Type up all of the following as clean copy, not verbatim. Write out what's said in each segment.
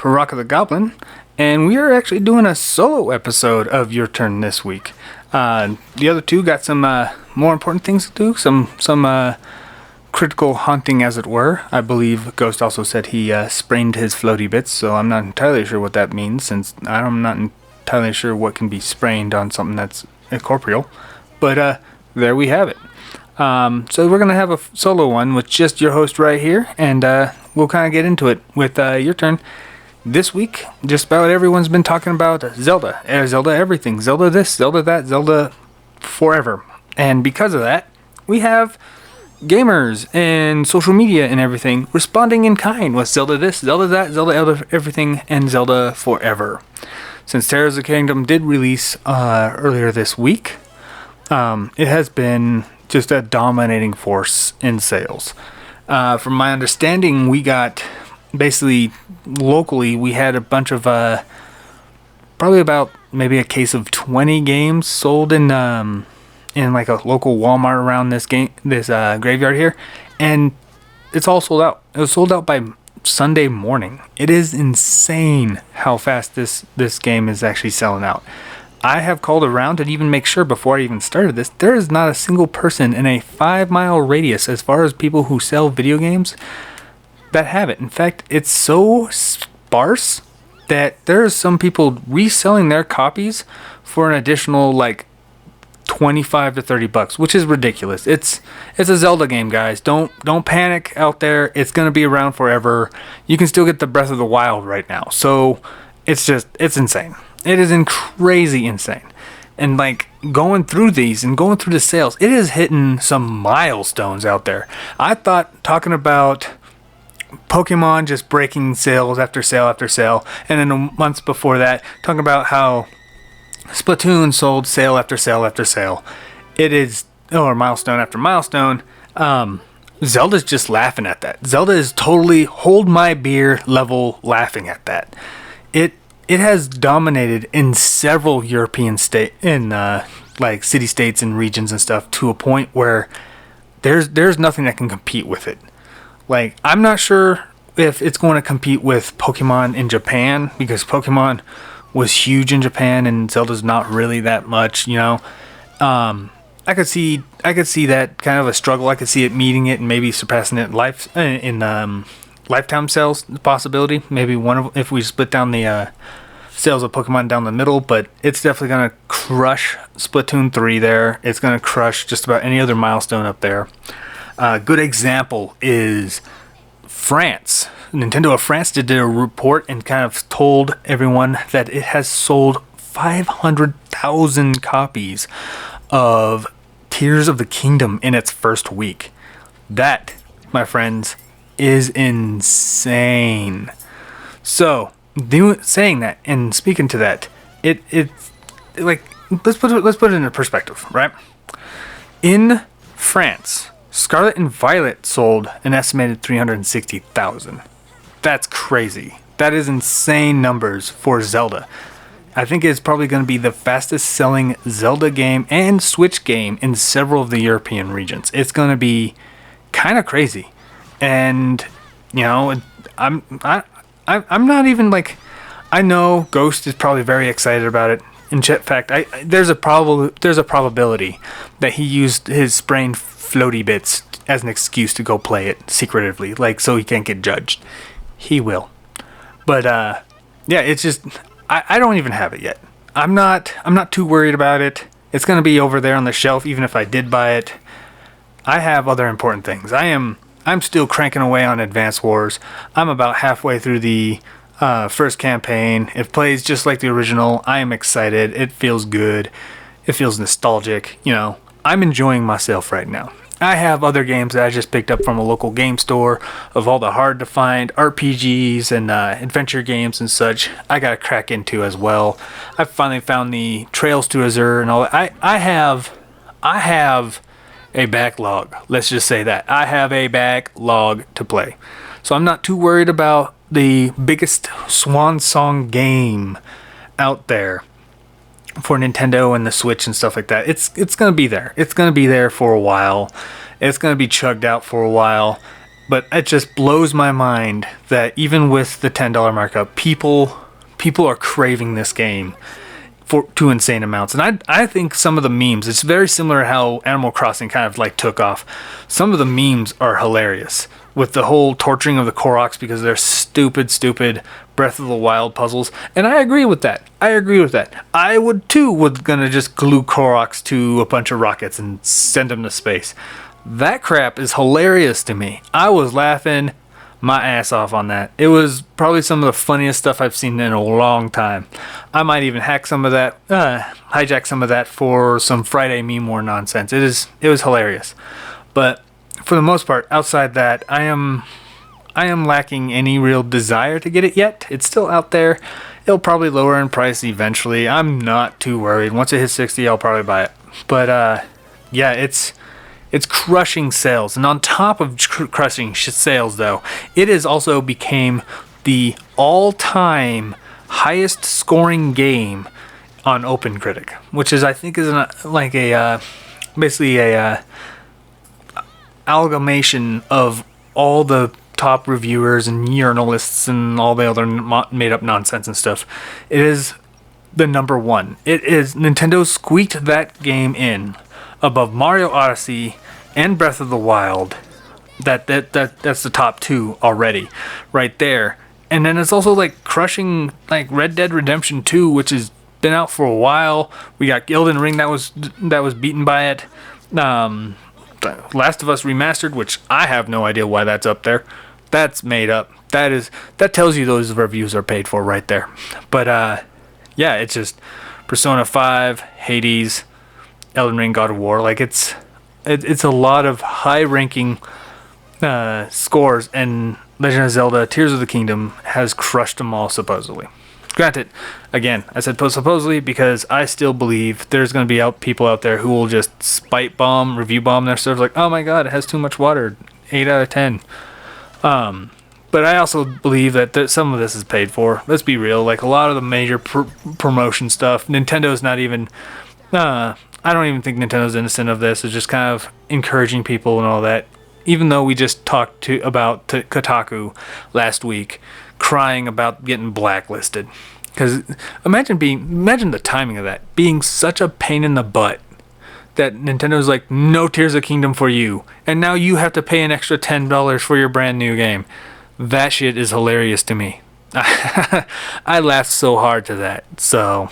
Paraka the Goblin, and we are actually doing a solo episode of Your Turn this week. The other two got some more important things to do, some critical hunting, as it were. I believe Ghost also said he sprained his floaty bits, so I'm not entirely sure what that means, since I'm not entirely sure what can be sprained on something that's corporeal. But there we have it. So we're going to have a solo one with just your host right here, and we'll kind of get into it with Your Turn. This week, just about everyone's been talking about Zelda. Zelda everything. Zelda this, Zelda that, Zelda forever. And because of that, we have gamers and social media and everything responding in kind with Zelda this, Zelda that, Zelda everything, and Zelda forever. Since Tears of the Kingdom did release earlier this week, it has been just a dominating force in sales. From my understanding, we got basically locally, we had a bunch of probably about maybe a case of 20 games sold in like a local Walmart around this graveyard here, and it's all sold out. It was sold out by Sunday morning. It is insane how fast this game is actually selling out. I have called around to even make sure before I even started this, there is not a single person in a 5-mile radius as far as people who sell video games that have it. In fact, it's so sparse that there's some people reselling their copies for an additional like $25 to $30, which is ridiculous. It's a Zelda game, guys. Don't panic out there. It's gonna be around forever. You can still get the Breath of the Wild right now. So it's insane. It is crazy insane. And like going through these and going through the sales, it is hitting some milestones out there. I thought talking about Pokemon just breaking sales after sale after sale, and then the months before that talking about how Splatoon sold sale after sale after sale. It is milestone after milestone. Zelda's just laughing at that. Zelda is totally hold my beer level laughing at that. It has dominated in several European like city states and regions and stuff, to a point where there's nothing that can compete with it. Like, I'm not sure if it's going to compete with Pokemon in Japan, because Pokemon was huge in Japan and Zelda's not really that much, you know. I could see that kind of a struggle. I could see it meeting it and maybe surpassing it in lifetime sales possibility. Maybe if we split down the sales of Pokemon down the middle, but it's definitely going to crush Splatoon 3 there. It's going to crush just about any other milestone up there. A good example is France. Nintendo of France did a report and kind of told everyone that it has sold 500,000 copies of Tears of the Kingdom in its first week. That, my friends, is insane. So, saying that and speaking to that, it's like, let's put it into perspective, right? In France, Scarlet and Violet sold an estimated 360,000. That's crazy. That is insane numbers for Zelda. I think it's probably going to be the fastest selling Zelda game and Switch game in several of the European regions. It's going to be kind of crazy. And, you know, I'm not even like, I know Ghost is probably very excited about it. In fact, there's a probability that he used his sprained floaty bits as an excuse to go play it secretively, like so he can't get judged. He will. But yeah, it's just I don't even have it yet. I'm not too worried about it. It's gonna be over there on the shelf even if I did buy it. I have other important things. I'm still cranking away on Advance Wars. I'm about halfway through the first campaign. It plays just like the original. I am excited. It feels good. It feels nostalgic. You know, I'm enjoying myself right now. I have other games that I just picked up from a local game store of all the hard to find RPGs and adventure games and such. I got to crack into as well. I finally found the Trails to Azure and all that. I have a backlog. Let's just say that. I have a backlog to play. So I'm not too worried about the biggest swan song game out there for Nintendo and the Switch and stuff like that. It's going to be there. It's going to be there for a while. It's going to be chugged out for a while. But it just blows my mind that even with the $10 markup, people are craving this game to insane amounts. And I think some of the memes, it's very similar to how Animal Crossing kind of like took off. Some of the memes are hilarious with the whole torturing of the Koroks because they're stupid Breath of the Wild puzzles. And I agree with that. I would too would gonna just glue Koroks to a bunch of rockets and send them to space. That crap is hilarious to me. I was laughing my ass off on that. It was probably some of the funniest stuff I've seen in a long time. I might even hijack some of that for some Friday meme war nonsense. It was hilarious. But for the most part, outside that, I am lacking any real desire to get it yet. It's still out there. It'll probably lower in price eventually. I'm not too worried. Once it hits 60, I'll probably buy it. But yeah, it's crushing sales. And on top of crushing sales, though, it has also became the all-time highest scoring game on OpenCritic, which is, I think, is basically a amalgamation of all the top reviewers and journalists and all the other made-up nonsense and stuff. It is the number one. It is Nintendo squeaked that game in above Mario Odyssey and Breath of the Wild. That's the top two already, right there. And then it's also like crushing like Red Dead Redemption 2, which has been out for a while. We got Elden Ring that was beaten by it. Last of Us Remastered, which I have no idea why that's up there. That's made up. That tells you those reviews are paid for right there. But yeah, it's just Persona 5, Hades, Elden Ring, God of War. Like it's a lot of high-ranking scores, and Legend of Zelda: Tears of the Kingdom has crushed them all supposedly. Granted, again, I said supposedly because I still believe there's going to be people out there who will just review bomb their stuff like, oh my god, it has too much water, 8 out of 10. But I also believe that some of this is paid for. Let's be real. Like a lot of the major promotion stuff, Nintendo's not even. I don't even think Nintendo's innocent of this. It's just kind of encouraging people and all that. Even though we just talked about Kotaku last week, crying about getting blacklisted. Because imagine the timing of that being such a pain in the butt that Nintendo's like, no Tears of Kingdom for you, and now you have to pay an extra $10 for your brand new game. That shit is hilarious to me. I laughed so hard to that. So,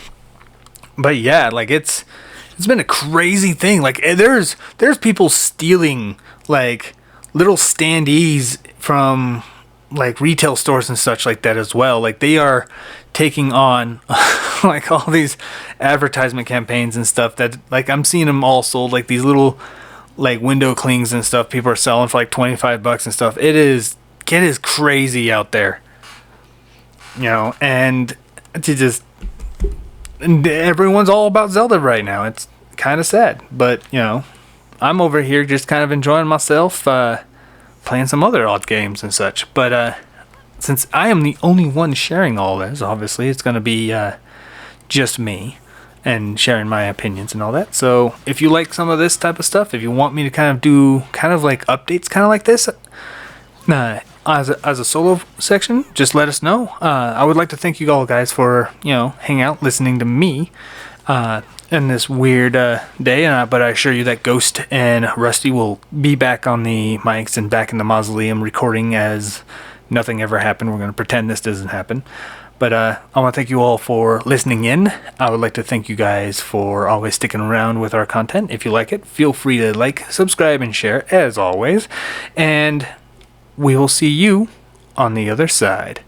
but yeah, like it's been a crazy thing. Like there's people stealing like little standees from like retail stores and such like that as well. Like they are taking on like all these advertisement campaigns and stuff that like I'm seeing them all sold, like these little like window clings and stuff people are selling for like $25 and stuff. It is crazy out there, you know, and everyone's all about Zelda right now. It's kind of sad, but you know, I'm over here just kind of enjoying myself, playing some other odd games and such. But since I am the only one sharing all this, obviously it's going to be just me and sharing my opinions and all that. So if you like some of this type of stuff, if you want me to kind of do kind of like updates kind of like this as a solo section, just let us know. I would like to thank you all guys for, you know, hanging out, listening to me in this weird day. But I assure you that Ghost and Rusty will be back on the mics and back in the mausoleum recording as nothing ever happened. We're going to pretend this doesn't happen. But I want to thank you all for listening in. I would like to thank you guys for always sticking around with our content. If you like it, feel free to like, subscribe, and share as always. And we will see you on the other side.